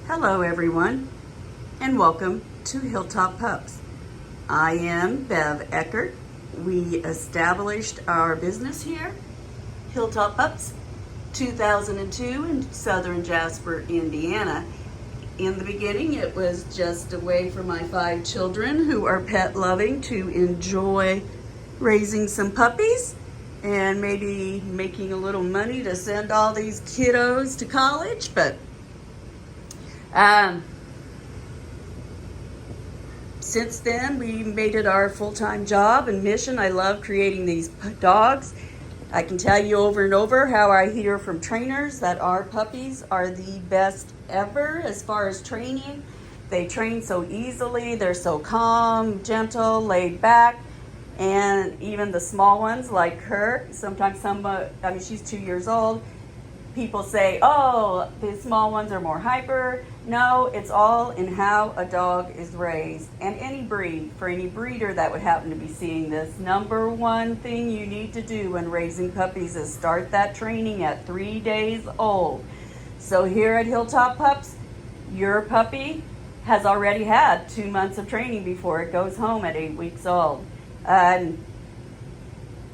Hello everyone, and welcome to Hilltop Pups. I am Bev Eckert. We established our business here, Hilltop Pups, 2002 in southern Jasper, Indiana. In the beginning, it was just a way for my 5 children who are pet loving to enjoy raising some puppies and maybe making a little money to send all these kiddos to college, but since then, we made it our full-time job and mission. I love creating these dogs. I can tell you over and over how I hear from trainers that our puppies are the best ever as far as training. They train so easily. They're so calm, gentle, laid back. And even the small ones like her, sometimes she's 2 years old. People say, oh, the small ones are more hyper. No, it's all in how a dog is raised. And any breed, for any breeder that would happen to be seeing this, number one thing you need to do when raising puppies is start that training at 3 days old. So here at Hilltop Pups, your puppy has already had 2 months of training before it goes home at 8 weeks old. When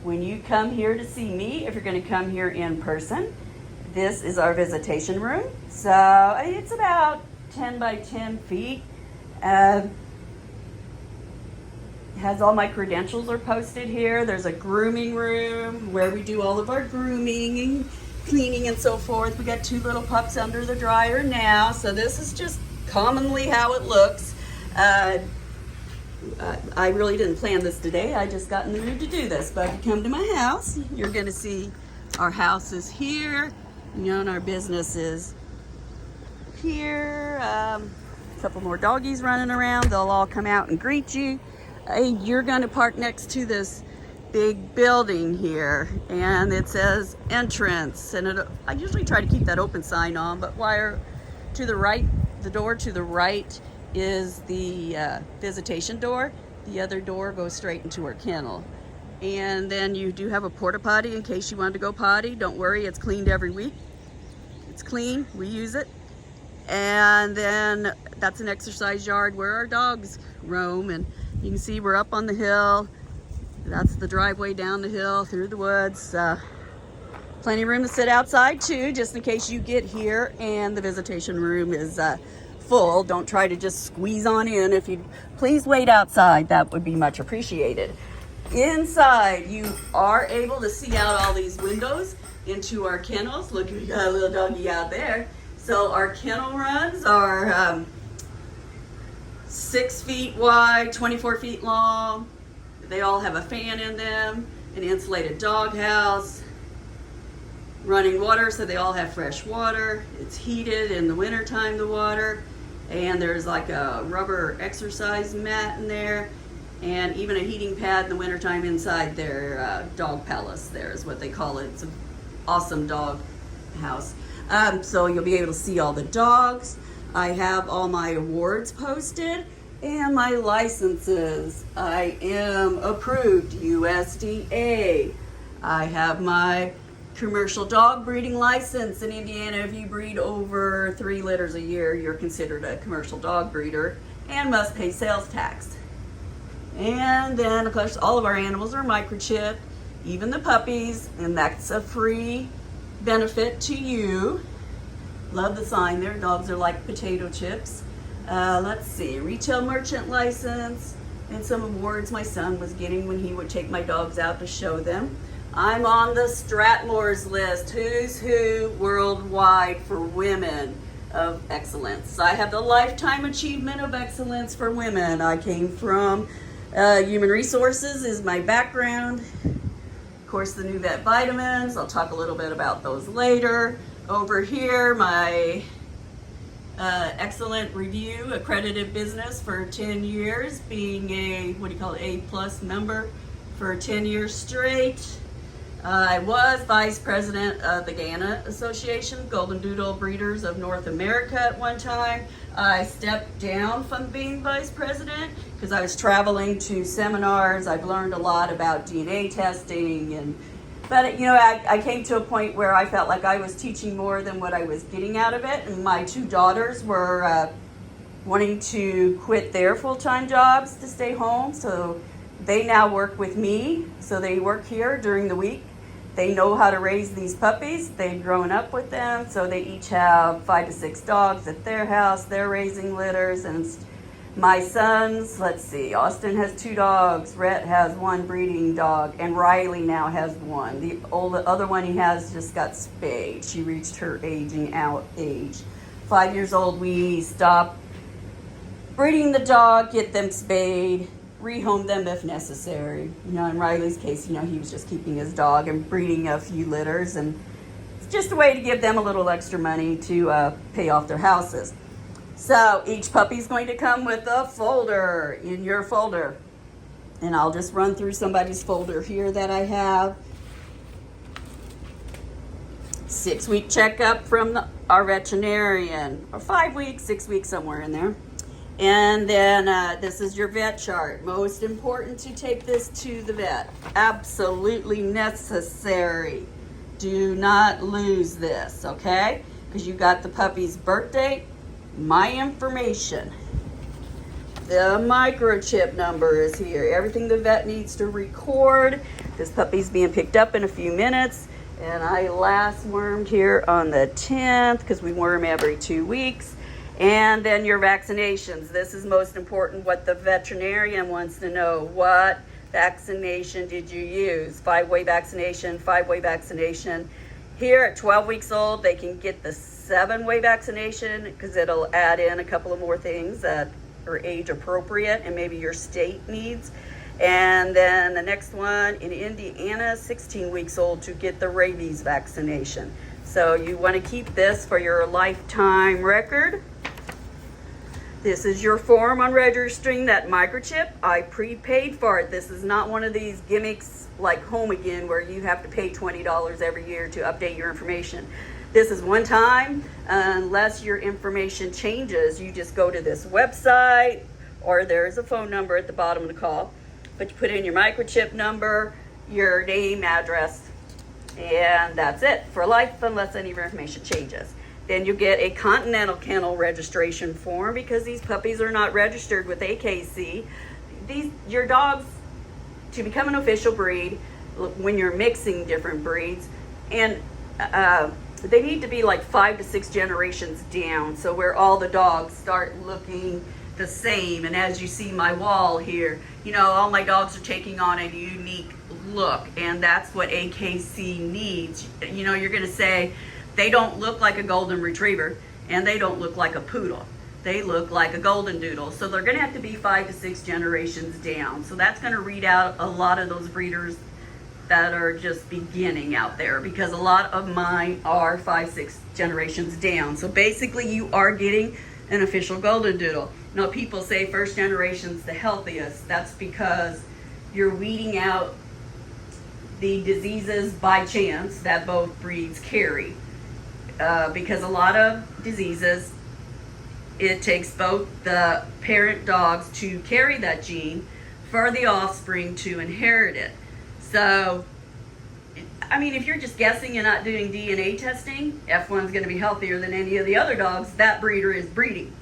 you come here to see me, if you're going to come here in person, this is our visitation room. So it's about 10 by 10 feet. Has all my credentials are posted here. There's a grooming room where we do all of our grooming and cleaning and so forth. We got 2 little pups under the dryer now. So this is just commonly how it looks. I really didn't plan this today. I just got in the mood to do this. But if you come to my house, you're going to see our house is here. And our business is here. A couple more doggies running around. They'll all come out and greet you. You're going to park next to this big building here, and it says entrance. And I usually try to keep that open sign on, but wire to the right, the door to the right is the visitation door. The other door goes straight into our kennel. And then you do have a porta potty in case you want to go potty. Don't worry, it's cleaned every week. It's clean, we use it. And then that's an exercise yard where our dogs roam. And you can see we're up on the hill. That's the driveway down the hill through the woods. Plenty of room to sit outside too, just in case you get here and the visitation room is full. Don't try to just squeeze on in. If you please wait outside, that would be much appreciated. Inside, you are able to see out all these windows into our kennels. Look, we got a little doggy out there. So our kennel runs are 6 feet wide, 24 feet long. They all have a fan in them, an insulated dog house, running water, so they all have fresh water. It's heated in the wintertime, the water. And there's like a rubber exercise mat in there. And even a heating pad in the wintertime inside their dog palace there is what they call it. It's an awesome dog house. So you'll be able to see all the dogs. I have all my awards posted and my licenses. I am approved USDA. I have my commercial dog breeding license in Indiana. If you breed over 3 litters a year, you're considered a commercial dog breeder and must pay sales tax. And then, of course, all of our animals are microchipped, even the puppies, and that's a free benefit to you. Love the sign there. Dogs are like potato chips. Let's see, retail merchant license, and some awards my son was getting when he would take my dogs out to show them. I'm on the Stratmore's list, who's who worldwide for women of excellence. I have the Lifetime Achievement of Excellence for women. I came from human resources is my background. Of course, the new vet vitamins. I'll talk a little bit about those later. Over here, my excellent review, accredited business for 10 years, being a, A+ member for 10 years straight. I was vice president of the Gannett Association, Golden Doodle Breeders of North America at one time. I stepped down from being vice president because I was traveling to seminars. I've learned a lot about DNA testing and But you know, I came to a point where I felt like I was teaching more than what I was getting out of it. And my two daughters were wanting to quit their full-time jobs to stay home. So they now work with me. So they work here during the week. They know how to raise these puppies. They've grown up with them. So they each have 5 to 6 dogs at their house. They're raising litters. And my sons, let's see, Austin has 2 dogs. Rhett has 1 breeding dog. And Riley now has 1. The other one he has just got spayed. She reached her aging out age. 5 years old, we stopped breeding the dog, get them spayed, rehome them if necessary. You know, in Riley's case, you know, he was just keeping his dog and breeding a few litters, and it's just a way to give them a little extra money to pay off their houses. So each puppy's going to come with a folder in your folder. And I'll just run through somebody's folder here that I have. 6-week checkup from our veterinarian, or 5 weeks, 6 weeks, somewhere in there. And then this is your vet chart. Most important to take this to the vet. Absolutely necessary. Do not lose this, okay? Because you got the puppy's birth date, my information. The microchip number is here. Everything the vet needs to record. This puppy's being picked up in a few minutes. And I last wormed here on the 10th because we worm every 2 weeks. And then your vaccinations. This is most important, what the veterinarian wants to know. What vaccination did you use? 5-way vaccination, 5-way vaccination. Here at 12 weeks old, they can get the 7-way vaccination because it'll add in a couple of more things that are age appropriate and maybe your state needs. And then the next one in Indiana, 16 weeks old, to get the rabies vaccination. So you want to keep this for your lifetime record. This is your form on registering that microchip. I prepaid for it. This is not one of these gimmicks like Home Again where you have to pay $20 every year to update your information. This is one time. Unless your information changes, you just go to this website, or there's a phone number at the bottom of the call. But you put in your microchip number, your name, address, and that's it for life unless any of your information changes. Then you get a Continental Kennel registration form because these puppies are not registered with AKC. Your dogs, to become an official breed, when you're mixing different breeds, and they need to be like 5 to 6 generations down, so where all the dogs start looking the same. And as you see my wall here, you know, all my dogs are taking on a unique look, and that's what AKC needs. You know, you're going to say, they don't look like a golden retriever and they don't look like a poodle. They look like a golden doodle. So they're going to have to be 5 to 6 generations down. So that's going to read out a lot of those breeders that are just beginning out there, because a lot of mine are 5, 6 generations down. So basically you are getting an official golden doodle. Now people say first generation's the healthiest. That's because you're weeding out the diseases by chance that both breeds carry. Because a lot of diseases, it takes both the parent dogs to carry that gene for the offspring to inherit it. So, I mean, if you're just guessing and not doing DNA testing, F1's going to be healthier than any of the other dogs. That breeder is breeding.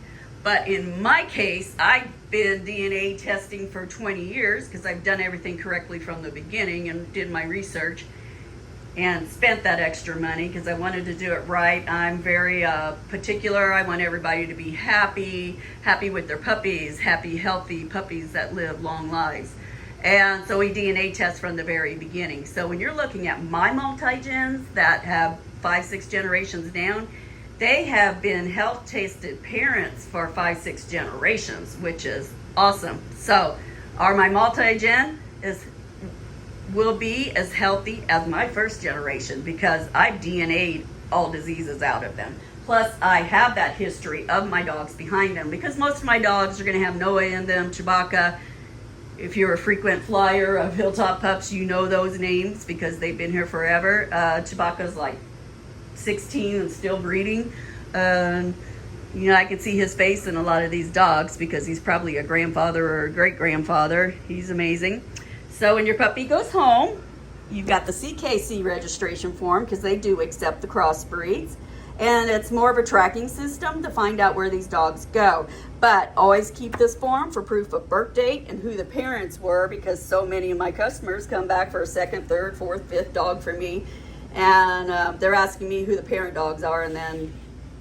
But in my case, I've been DNA testing for 20 years because I've done everything correctly from the beginning and did my research and spent that extra money because I wanted to do it right. I'm very particular. I want everybody to be happy with their puppies, happy, healthy puppies that live long lives. And so we DNA test from the very beginning. So when you're looking at my multi-gens that have 5, 6 generations down, they have been health tested parents for 5, 6 generations, which is awesome. So my multi-gen will be as healthy as my first generation because I've DNA'd all diseases out of them. Plus, I have that history of my dogs behind them because most of my dogs are going to have Noah in them, Chewbacca. If you're a frequent flyer of Hilltop Pups, you know those names because they've been here forever. Chewbacca's like 16 and still breeding. You know, I can see his face in a lot of these dogs because he's probably a grandfather or a great-grandfather. He's amazing. So when your puppy goes home, You've got the CKC registration form because they do accept the crossbreeds. And it's more of a tracking system to find out where these dogs go. But always keep this form for proof of birth date and who the parents were, because so many of my customers come back for a second, third, fourth, fifth dog from me. And they're asking me who the parent dogs are, and then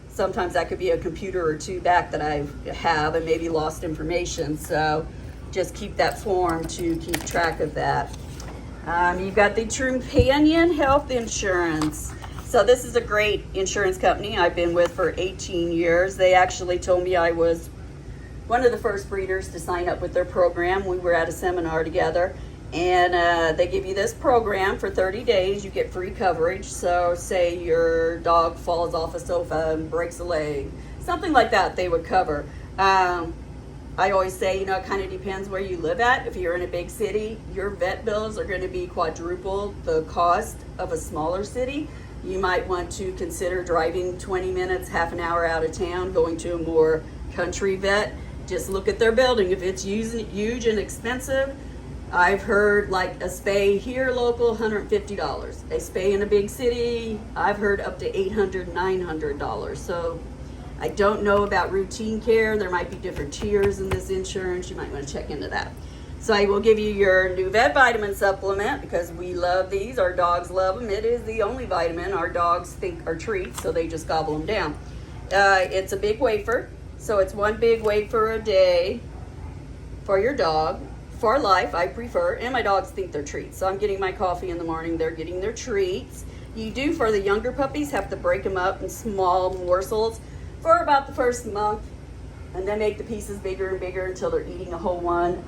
sometimes that could be a computer or two back that I have and maybe lost information. So just keep that form to keep track of that. You've got the Trupanion Health Insurance. So this is a great insurance company I've been with for 18 years. They actually told me I was one of the first breeders to sign up with their program. We were at a seminar together, and they give you this program for 30 days. You get free coverage. So say your dog falls off a sofa and breaks a leg, something like that they would cover. I always say, it kind of depends where you live at. If you're in a big city, your vet bills are going to be quadruple the cost of a smaller city. You might want to consider driving 20 minutes, half an hour out of town, going to a more country vet. Just look at their building. If it's huge and expensive, I've heard like a spay here local, $150. A spay in a big city, I've heard up to $800, $900. So I don't know about routine care. There might be different tiers in this insurance. You might want to check into that. So I will give you your new vet vitamin supplement because we love these. Our dogs love them. It is the only vitamin our dogs think are treats, so they just gobble them down. It's a big wafer, so it's one big wafer a day for your dog. For life, I prefer, and my dogs think they're treats. So I'm getting my coffee in the morning. They're getting their treats. You do, for the younger puppies, have to break them up in small morsels for about the first month, and then make the pieces bigger and bigger until they're eating a whole one.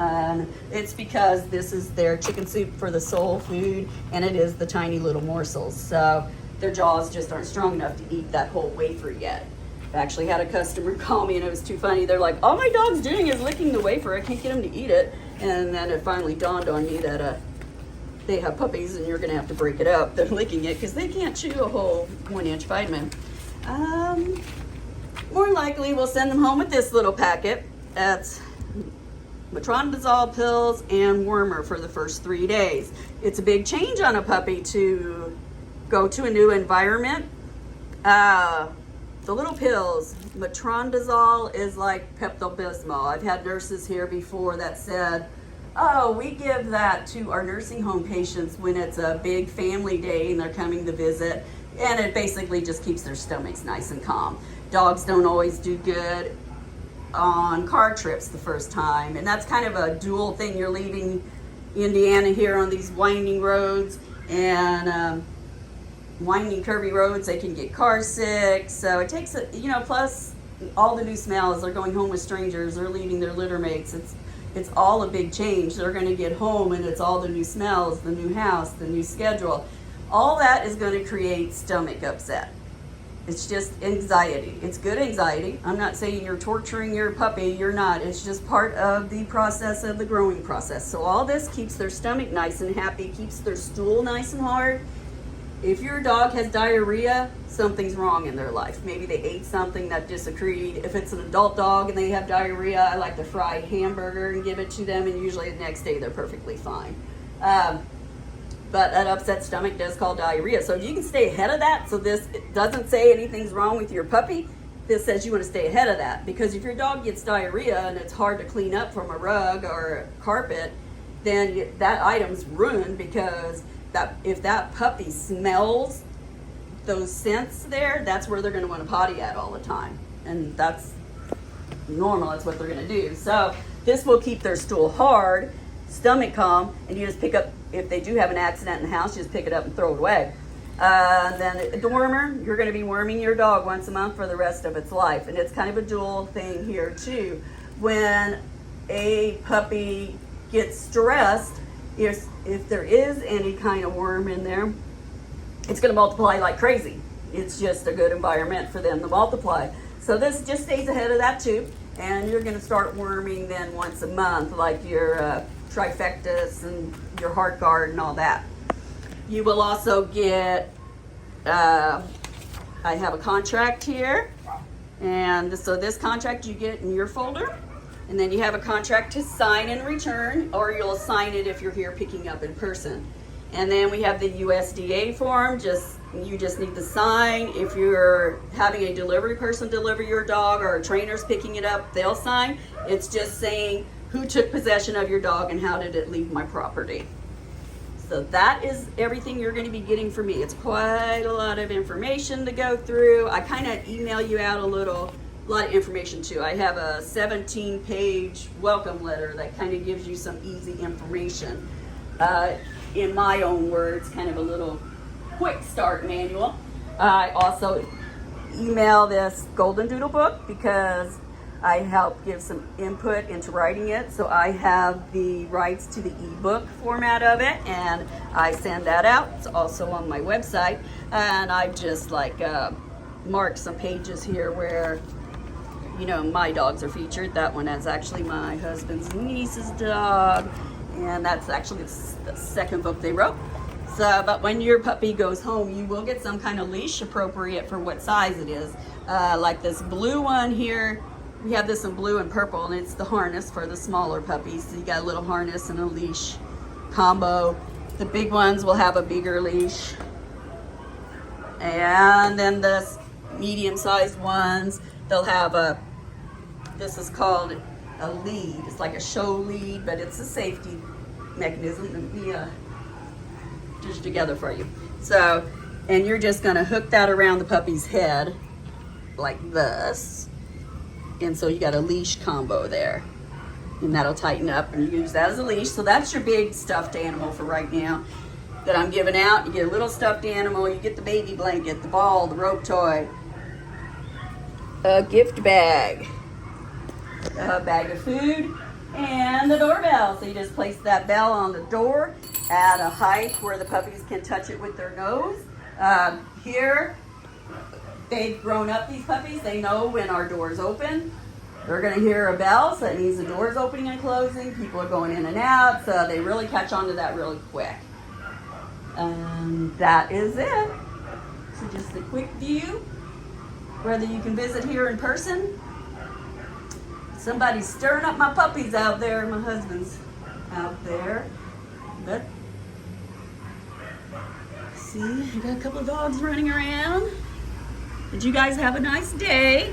It's because this is their chicken soup for the soul food, and it is the tiny little morsels. So their jaws just aren't strong enough to eat that whole wafer yet. I actually had a customer call me, and it was too funny. They're like, all my dog's doing is licking the wafer. I can't get him to eat it. And then it finally dawned on me that they have puppies, and you're gonna have to break it up. They're licking it because they can't chew a whole 1-inch vitamin. More likely, we'll send them home with this little packet. That's metronidazole pills and wormer for the first 3 days. It's a big change on a puppy to go to a new environment. The little pills, metronidazole is like Pepto-Bismol. I've had nurses here before that said, oh, we give that to our nursing home patients when it's a big family day and they're coming to visit, and it basically just keeps their stomachs nice and calm. Dogs don't always do good on car trips the first time, and that's kind of a dual thing. You're leaving Indiana here on these winding roads, and winding curvy roads, they can get car sick. So it takes plus all the new smells. They're going home with strangers, they're leaving their litter mates. It's all a big change. They're going to get home, and it's all the new smells, the new house, the new schedule. All that is going to create stomach upset. It's just anxiety. It's good anxiety. I'm not saying you're torturing your puppy. You're not. It's just part of the process of the growing process. So all this keeps their stomach nice and happy, keeps their stool nice and hard. If your dog has diarrhea, something's wrong in their life. Maybe they ate something that disagreed. If it's an adult dog and they have diarrhea, I like to fry hamburger and give it to them, and usually the next day they're perfectly fine. But an upset stomach does cause diarrhea. So if you can stay ahead of that, so this doesn't say anything's wrong with your puppy, this says you want to stay ahead of that. Because if your dog gets diarrhea and it's hard to clean up from a rug or a carpet, then that item's ruined, because if that puppy smells those scents there, that's where they're going to want to potty at all the time. And that's normal. That's what they're going to do. So this will keep their stool hard, stomach calm, and you just pick up, if they do have an accident in the house, you just pick it up and throw it away. Then the wormer, you're going to be worming your dog once a month for the rest of its life. And it's kind of a dual thing here too. When a puppy gets stressed, if there is any kind of worm in there, it's going to multiply like crazy. It's just a good environment for them to multiply. So this just stays ahead of that too. And you're going to start worming then once a month, like your trifectas and your heart guard and all that. You will also get, I have a contract here. And so this contract you get in your folder. And then you have a contract to sign and return, or you'll sign it if you're here picking up in person. And then we have the USDA form. You just need to sign. If you're having a delivery person deliver your dog or a trainer's picking it up, they'll sign. It's just saying who took possession of your dog and how did it leave my property. So that is everything you're going to be getting from me. It's quite a lot of information to go through. I kind of email you out a lot of information too. I have a 17-page welcome letter that kind of gives you some easy information. In my own words, kind of a little quick start manual. I also email this Golden Doodle book because I help give some input into writing it. So I have the rights to the ebook format of it, and I send that out. It's also on my website, and I just mark some pages here where my dogs are featured. That one is actually my husband's niece's dog, and that's actually the second book they wrote. So, but when your puppy goes home, you will get some kind of leash appropriate for what size it is. Like this blue one here, we have this in blue and purple, and it's the harness for the smaller puppies. So you got a little harness and a leash combo. The big ones will have a bigger leash. And then the medium-sized ones, they'll have this is called a lead. It's like a show lead, but it's a safety mechanism. Let me dish together for you. So, and you're just gonna hook that around the puppy's head like this. And so you got a leash combo there, and that'll tighten up, and you use that as a leash. So that's your big stuffed animal for right now that I'm giving out. You get a little stuffed animal, you get the baby blanket, the ball, the rope toy, a gift bag, a bag of food, and the doorbell. So you just place that bell on the door at a height where the puppies can touch it with their nose. Here, they've grown up, these puppies. They know when our doors open. They're going to hear a bell, so that means the door's opening and closing. People are going in and out, so they really catch on to that really quick. That is it. So just a quick view. Whether you can visit here in person. Somebody's stirring up my puppies out there. My husband's out there. But see, I got a couple of dogs running around. Did you guys have a nice day?